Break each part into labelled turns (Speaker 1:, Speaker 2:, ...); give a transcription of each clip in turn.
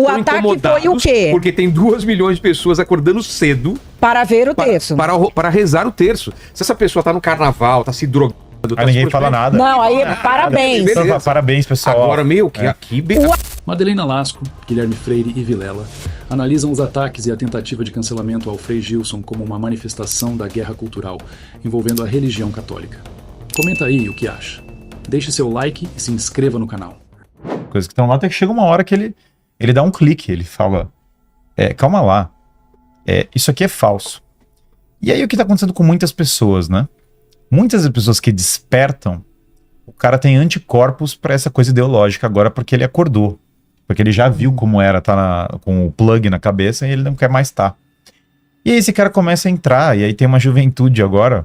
Speaker 1: O ataque foi o quê?
Speaker 2: Porque tem 2 milhões de pessoas acordando cedo
Speaker 1: para ver o terço.
Speaker 2: Para rezar o terço. Se essa pessoa tá no carnaval, tá se drogando...
Speaker 3: Aí ninguém fala nada.
Speaker 1: Não, aí parabéns.
Speaker 3: Parabéns, pessoal.
Speaker 2: Agora, que aqui...
Speaker 4: Madeleine Lasco, Guilherme Freire e Vilela analisam os ataques e a tentativa de cancelamento ao Frei Gilson como uma manifestação da guerra cultural envolvendo a religião católica. Comenta aí o que acha. Deixe seu like e se inscreva no canal.
Speaker 3: Coisas que estão lá, até que chega uma hora que ele dá um clique, ele fala, calma lá, isso aqui é falso. E aí o que está acontecendo com muitas pessoas, né? Muitas das pessoas que despertam, o cara tem anticorpos para essa coisa ideológica agora porque ele acordou. Porque ele já viu como era estar com o plug na cabeça e ele não quer mais estar. E aí esse cara começa a entrar, e aí tem uma juventude agora,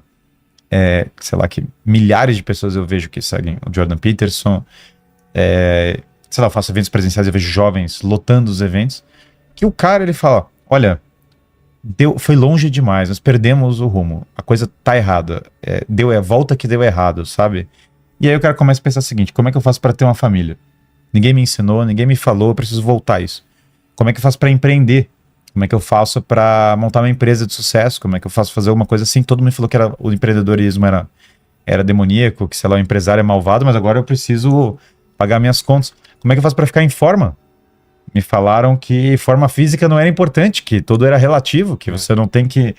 Speaker 3: sei lá, que milhares de pessoas eu vejo que seguem o Jordan Peterson, sei lá, eu faço eventos presenciais, eu vejo jovens lotando os eventos, que o cara, ele fala, olha, foi longe demais, nós perdemos o rumo, a coisa tá errada, deu a volta que deu errado, sabe? E aí o cara começa a pensar o seguinte, como é que eu faço para ter uma família? Ninguém me ensinou, ninguém me falou, eu preciso voltar a isso. Como é que eu faço para empreender? Como é que eu faço para montar uma empresa de sucesso? Como é que eu faço fazer alguma coisa assim? Todo mundo falou que o empreendedorismo era demoníaco, que sei lá, o empresário é malvado, mas agora eu preciso pagar minhas contas. Como é que eu faço para ficar em forma? Me falaram que forma física não era importante, que tudo era relativo, que você não tem que...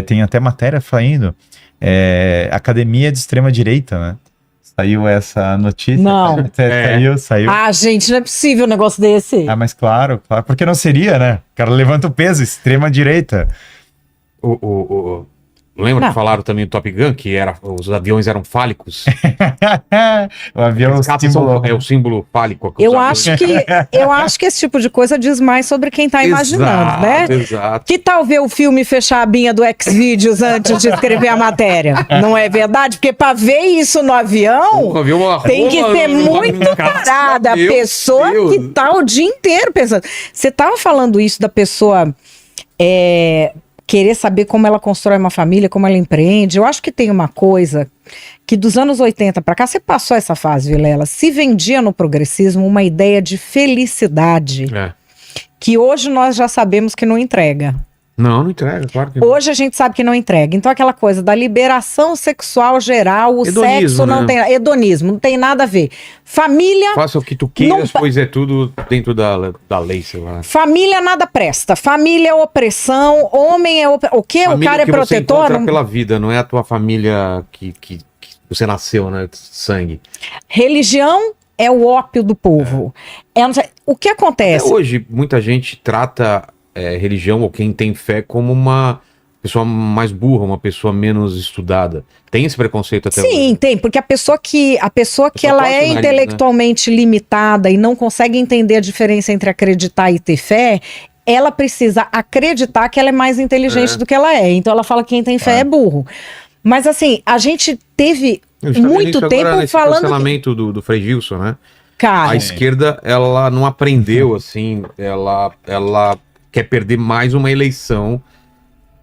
Speaker 3: tem até matéria saindo. Academia de extrema direita, né? Saiu essa notícia.
Speaker 1: Não.
Speaker 3: Saiu.
Speaker 1: Ah, gente, não é possível um negócio desse.
Speaker 3: Ah, mas claro, porque não seria, né? O cara levanta o peso, extrema direita.
Speaker 2: Lembra que falaram também do Top Gun, que os aviões eram fálicos?
Speaker 3: O avião
Speaker 2: é o símbolo fálico.
Speaker 1: Eu acho que esse tipo de coisa diz mais sobre quem tá imaginando, né?
Speaker 2: Exato.
Speaker 1: Que tal ver o filme fechar a abinha do Xvideos antes de escrever a matéria? Não é verdade? Porque pra ver isso no avião, tem que ser muito parada a pessoa que tá o dia inteiro pensando. Você tava falando isso da pessoa... querer saber como ela constrói uma família, como ela empreende. Eu acho que tem uma coisa que dos anos 80 para cá, você passou essa fase, Vilela, se vendia no progressismo uma ideia de felicidade que hoje nós já sabemos que não entrega.
Speaker 2: Não entrega, claro que não.
Speaker 1: Hoje a gente sabe que não entrega. Então aquela coisa da liberação sexual geral, o sexo não tem... Hedonismo, não tem nada a ver. Família...
Speaker 2: Faça o que tu queiras, pois é tudo dentro da lei, sei lá.
Speaker 1: Família nada presta. Família é opressão, homem é opressão. O quê? O cara é protetor?
Speaker 2: Você pela vida, não é a tua família que você nasceu, né? Sangue.
Speaker 1: Religião é o ópio do povo. O que acontece?
Speaker 2: Até hoje, muita gente trata... religião ou quem tem fé como uma pessoa mais burra, uma pessoa menos estudada. Tem esse preconceito até hoje?
Speaker 1: Sim, tem, porque a pessoa que ela é intelectualmente limitada e não consegue entender a diferença entre acreditar e ter fé, ela precisa acreditar que ela é mais inteligente do que ela é. Então ela fala que quem tem fé é burro. Mas assim, a gente teve muito tempo falando...
Speaker 2: cancelamento do Frei Gilson, né?
Speaker 1: Cara...
Speaker 2: A esquerda, ela não aprendeu, assim, ela quer perder mais uma eleição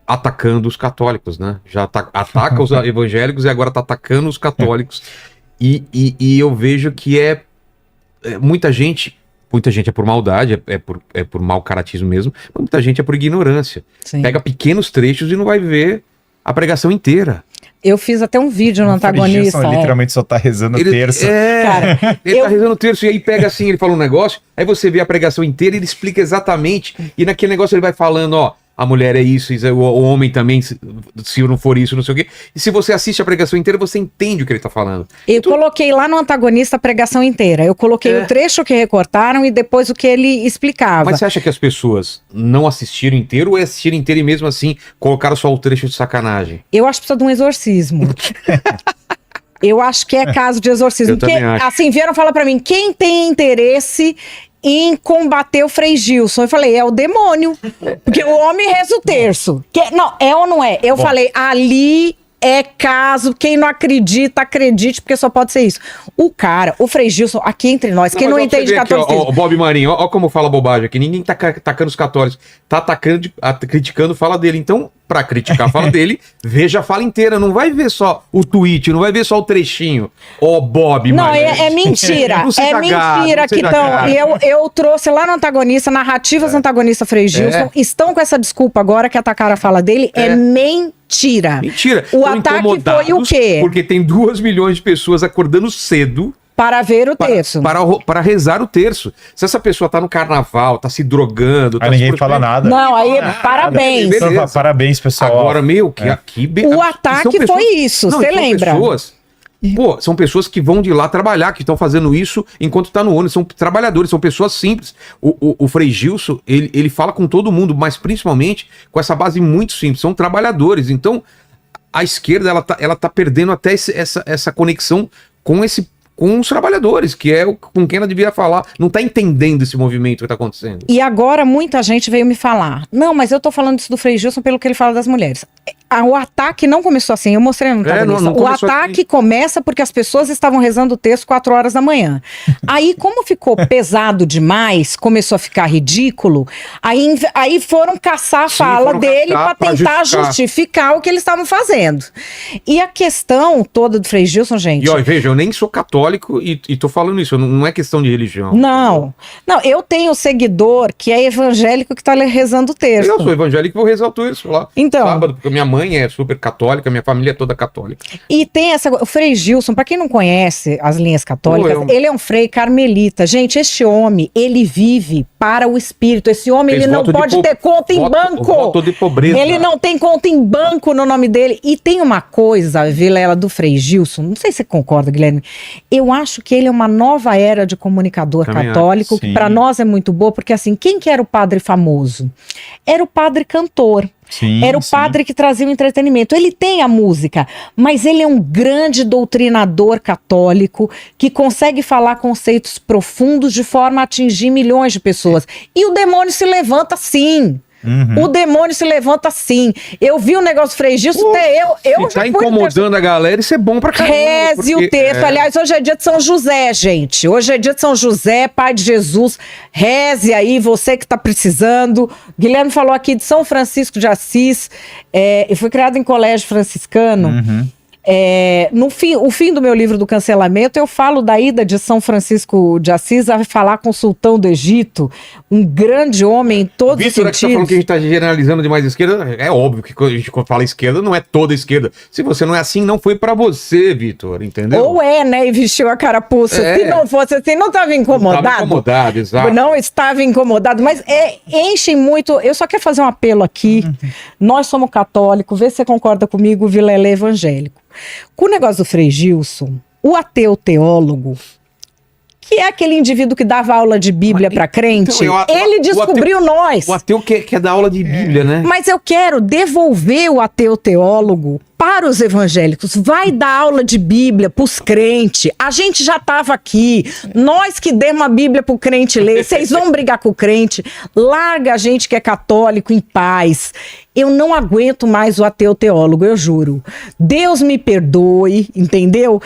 Speaker 2: atacando os católicos, né? Já ataca os evangélicos e agora tá atacando os católicos. E eu vejo que muita gente é por maldade, é por mau caratismo mesmo, mas muita gente é por ignorância. Sim. Pega pequenos trechos e não vai ver a pregação inteira.
Speaker 1: Eu fiz até um vídeo no Antagonista.
Speaker 3: Ele literalmente só tá rezando o terço.
Speaker 2: Cara, ele tá rezando o terço e aí pega assim, ele fala um negócio, aí você vê a pregação inteira e ele explica exatamente. E naquele negócio ele vai falando, ó, a mulher é isso, o homem também, se não for isso, não sei o quê. E se você assiste a pregação inteira, você entende o que ele tá falando.
Speaker 1: Eu coloquei lá no Antagonista a pregação inteira. Eu coloquei o trecho que recortaram e depois o que ele explicava.
Speaker 2: Mas você acha que as pessoas não assistiram inteiro ou assistiram inteiro e mesmo assim colocaram só o trecho de sacanagem?
Speaker 1: Eu acho que precisa de um exorcismo. Eu acho que é caso de exorcismo. Porque, assim, vieram falar pra mim, quem tem interesse em combater o Frei Gilson? Eu falei, é o demônio. Porque o homem reza o terço. Não, é ou não é? Eu falei, ali é caso, quem não acredita, acredite, porque só pode ser isso. O Frei Gilson, aqui entre nós, quem não entende catolicismo...
Speaker 2: O Bob Marinho, ó como fala bobagem aqui, ninguém tá atacando os católicos, tá criticando, fala dele. Então, pra criticar a fala dele, veja a fala inteira, não vai ver só o tweet, não vai ver só o trechinho. Ó, Bob,
Speaker 1: não, é mentira. É mentira que estão. Eu trouxe lá no antagonista, narrativas antagonista Frei Gilson, estão com essa desculpa agora que atacaram a fala dele. É mentira.
Speaker 2: Mentira.
Speaker 1: O ataque foi o quê?
Speaker 2: Porque tem 2 milhões de pessoas acordando cedo
Speaker 1: para ver o terço.
Speaker 2: Para rezar o terço. Se essa pessoa tá no carnaval, tá se drogando...
Speaker 3: Aí ninguém fala nada.
Speaker 1: Não, aí parabéns.
Speaker 3: Parabéns, pessoal.
Speaker 2: Agora,
Speaker 1: o ataque foi isso, você lembra?
Speaker 2: São pessoas que vão de lá trabalhar, que estão fazendo isso enquanto tá no ônibus. São trabalhadores, são pessoas simples. O Frei Gilson, ele fala com todo mundo, mas principalmente com essa base muito simples. São trabalhadores. Então, a esquerda, ela tá perdendo até essa conexão com os trabalhadores, que é com quem ela devia falar. Não tá entendendo esse movimento que tá acontecendo.
Speaker 1: E agora muita gente veio me falar, não, mas eu tô falando isso do Frei Gilson pelo que ele fala das mulheres. O ataque não começou assim, eu mostrei no antagonista. O ataque começa porque as pessoas estavam rezando o texto 4 horas da manhã. Aí, como ficou pesado demais, começou a ficar ridículo, aí foram caçar a fala dele para tentar justificar o que eles estavam fazendo. E a questão toda do Frei Gilson, gente...
Speaker 2: E veja, eu nem sou católico e tô falando isso, não é questão de religião.
Speaker 1: Não, eu tenho seguidor que é evangélico que tá rezando o texto.
Speaker 2: Eu sou evangélico e vou rezar o texto lá.
Speaker 1: Então,
Speaker 2: sábado, porque minha mãe é super católica, minha família é toda católica.
Speaker 1: E tem o Frei Gilson, para quem não conhece as linhas católicas, ele é um frei carmelita. Gente, este homem, ele vive para o espírito. Esse homem, ele não pode ter conta em banco.
Speaker 2: Voto de pobreza.
Speaker 1: Ele não tem conta em banco no nome dele. E tem uma coisa, Vilela, do Frei Gilson, não sei se você concorda, Guilherme, eu acho que ele é uma nova era de comunicador católico, que para nós é muito boa, porque assim, quem que era o padre famoso? Era o padre cantor. Era o padre que trazia o entretenimento. Ele tem a música, mas ele é um grande doutrinador católico que consegue falar conceitos profundos de forma a atingir milhões de pessoas. E o demônio se levanta sim. O demônio se levanta sim. Eu vi o negócio do Frei Gilson, eu já
Speaker 2: tá incomodando a galera, isso é bom pra caramba.
Speaker 1: Reze o texto. Aliás, hoje é dia de São José, gente. Hoje é dia de São José, pai de Jesus. Reze aí, você que tá precisando. Guilherme falou aqui de São Francisco de Assis. Eu fui criado em colégio franciscano. O fim do meu livro do cancelamento, eu falo da ida de São Francisco de Assis a falar com o sultão do Egito, um grande homem em todos os sentidos.
Speaker 2: Você tá falando que a gente tá generalizando demais a esquerda? É óbvio que quando a gente fala esquerda, não é toda a esquerda. Se você não é assim, não foi pra você, Vitor, entendeu?
Speaker 1: Ou né? E vestiu a carapuça. Se não fosse assim, não estava incomodado.
Speaker 2: Não estava incomodado, exato.
Speaker 1: Não estava incomodado, mas enchem muito. Eu só quero fazer um apelo aqui. Nós somos católicos, vê se você concorda comigo, o Vilela é evangélico. Com o negócio do Frei Gilson, o ateu teólogo, que é aquele indivíduo que dava aula de Bíblia para crente, ele descobriu nós.
Speaker 2: O ateu quer dar aula de Bíblia, né?
Speaker 1: Mas eu quero devolver o ateu teólogo para os evangélicos. Vai dar aula de Bíblia para os crentes. A gente já estava aqui. Nós que demos a Bíblia para o crente ler. Vocês vão brigar com o crente. Larga a gente que é católico em paz. Eu não aguento mais o ateu teólogo, eu juro. Deus me perdoe, entendeu?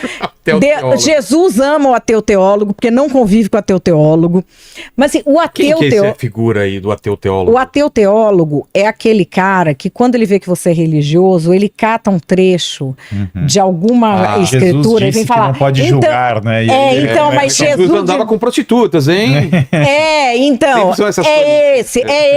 Speaker 1: Jesus ama o ateu teólogo, porque não convive com o ateu teólogo. Mas assim, o ateu
Speaker 2: teólogo... Quem que é essa figura aí do ateu teólogo?
Speaker 1: O ateu teólogo é aquele cara que, quando ele vê que você é religioso, ele cata um trecho de alguma escritura e vem falar...
Speaker 3: Que não pode julgar, né?
Speaker 1: Mas Jesus
Speaker 2: andava com prostitutas, hein?
Speaker 1: Então,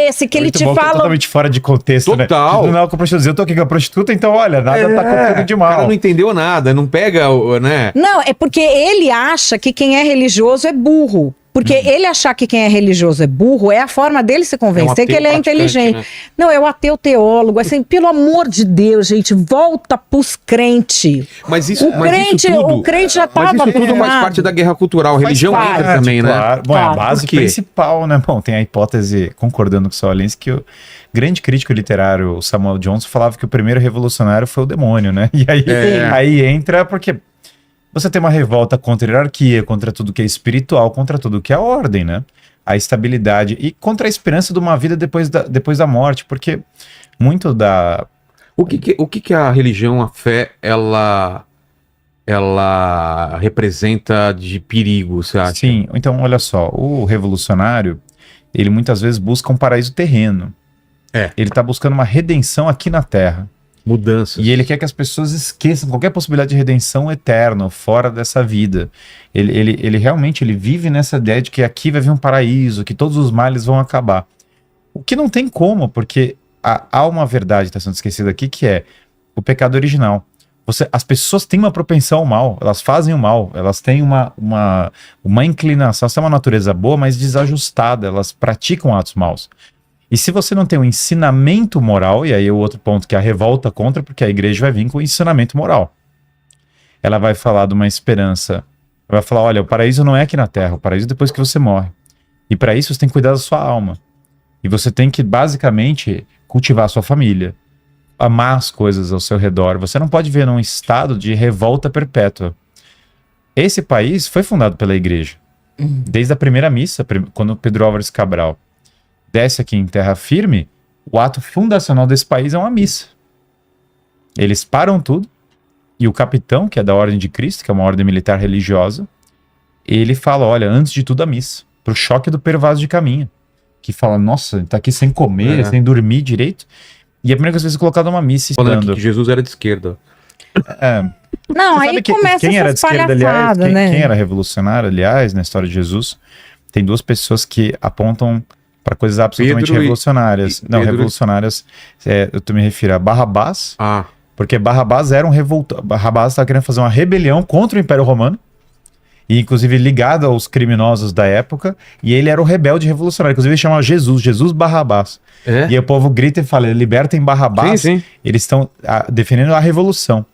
Speaker 1: esse que ele te fala...
Speaker 3: Totalmente fora de contexto.
Speaker 2: Total.
Speaker 3: Não, com prostituta. Eu tô aqui com a prostituta, então olha, nada tá acontecendo de mal.
Speaker 2: O cara não entendeu nada, não pega, né?
Speaker 1: Não, é porque ele acha que quem é religioso é burro. Porque ele achar que quem é religioso é burro é a forma dele se convencer que ele é inteligente. Né? Não, é o ateu teólogo. Assim, pelo amor de Deus, gente, volta pros crentes.
Speaker 2: Mas isso,
Speaker 1: o crente já estava.
Speaker 2: Mas isso tudo faz parte da guerra cultural. A religião entra também,
Speaker 3: claro.
Speaker 2: Né?
Speaker 3: Bom, é a base principal, né? Bom, tem a hipótese, concordando com o Soalense, que o grande crítico literário Samuel Johnson falava que o primeiro revolucionário foi o demônio, né? E aí entra porque... Você tem uma revolta contra a hierarquia, contra tudo que é espiritual, contra tudo que é ordem, né? A estabilidade e contra a esperança de uma vida depois da morte, porque muito da...
Speaker 2: O que a religião, a fé, ela representa de perigo, você acha?
Speaker 3: Sim, então olha só, o revolucionário, ele muitas vezes busca um paraíso terreno. Ele tá buscando uma redenção aqui na Terra.
Speaker 2: Mudanças.
Speaker 3: E ele quer que as pessoas esqueçam qualquer possibilidade de redenção eterna, fora dessa vida. Ele realmente vive nessa ideia de que aqui vai vir um paraíso, que todos os males vão acabar. O que não tem como, porque há uma verdade que está sendo esquecida aqui, que é o pecado original. As pessoas têm uma propensão ao mal, elas fazem o mal, elas têm uma inclinação, elas têm uma natureza boa, mas desajustada, elas praticam atos maus. E se você não tem um ensinamento moral, e aí é o outro ponto que é a revolta contra, porque a igreja vai vir com o ensinamento moral. Ela vai falar de uma esperança, ela vai falar, olha, o paraíso não é aqui na Terra, o paraíso é depois que você morre. E para isso você tem que cuidar da sua alma. E você tem que, basicamente, cultivar a sua família, amar as coisas ao seu redor. Você não pode viver num estado de revolta perpétua. Esse país foi fundado pela igreja. Desde a primeira missa, quando Pedro Álvares Cabral desce aqui em terra firme, o ato fundacional desse país é uma missa. Eles param tudo, e o capitão, que é da Ordem de Cristo, que é uma ordem militar religiosa, ele fala, olha, antes de tudo a missa, pro choque do pervaso de caminho, que fala, nossa, tá aqui sem comer, sem dormir direito, e a primeira coisa que você colocado uma missa
Speaker 2: falando que Jesus era de esquerda.
Speaker 1: Não, aí começa
Speaker 3: quem era de esquerda, aliás,
Speaker 1: né?
Speaker 3: Quem era revolucionário, aliás, na história de Jesus, tem duas pessoas que apontam para coisas absolutamente revolucionárias. Revolucionárias, eu me refiro a Barrabás, porque Barrabás era um revoltado. Barrabás estava querendo fazer uma rebelião contra o Império Romano, e inclusive ligado aos criminosos da época, e ele era o rebelde revolucionário, inclusive ele chamava Jesus Barrabás. E aí o povo grita e fala, libertem Barrabás, eles estão defendendo a revolução.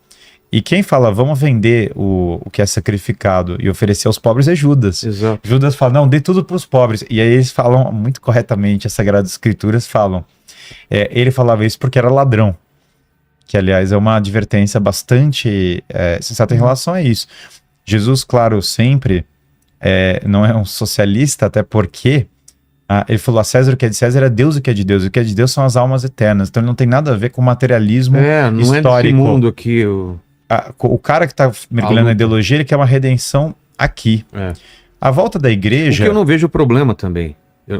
Speaker 3: E quem fala, vamos vender o que é sacrificado e oferecer aos pobres é Judas.
Speaker 2: Exato.
Speaker 3: Judas fala, não, dê tudo para os pobres. E aí eles falam muito corretamente, as Sagradas Escrituras falam. Ele falava isso porque era ladrão. Que, aliás, é uma advertência bastante sensata em relação a isso. Jesus, claro, sempre não é um socialista, até porque ele falou, a César o que é de César é Deus o que é de Deus. O que é de Deus são as almas eternas. Então ele não tem nada a ver com o materialismo
Speaker 2: não
Speaker 3: histórico.
Speaker 2: É desse mundo aqui,
Speaker 3: o cara que está mergulhando na ideologia, ele quer uma redenção aqui. A volta da igreja...
Speaker 2: Porque eu não vejo problema também.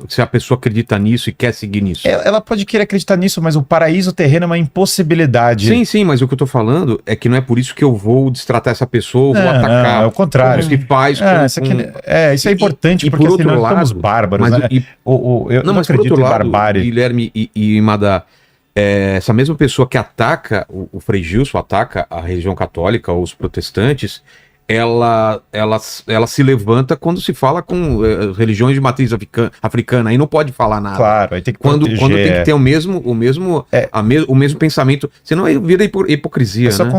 Speaker 2: Se a pessoa acredita nisso e quer seguir nisso.
Speaker 3: Ela pode querer acreditar nisso, mas o paraíso terreno é uma impossibilidade.
Speaker 2: Sim, mas o que eu tô falando é que não é por isso que eu vou destratar essa pessoa, ou vou atacar.
Speaker 3: É o contrário.
Speaker 2: Isso que faz
Speaker 3: isso é importante, porque
Speaker 2: por outro lado,
Speaker 3: somos bárbaros.
Speaker 2: Mas
Speaker 3: né? Eu não acredito em barbárie.
Speaker 2: Guilherme e Madá, essa mesma pessoa que ataca, o Frei Gilson ataca a religião católica ou os protestantes, ela se levanta quando se fala com religiões de matriz africana, aí não pode falar nada.
Speaker 3: Claro, aí tem que
Speaker 2: quando tem que ter o mesmo pensamento, senão aí vira hipocrisia, né?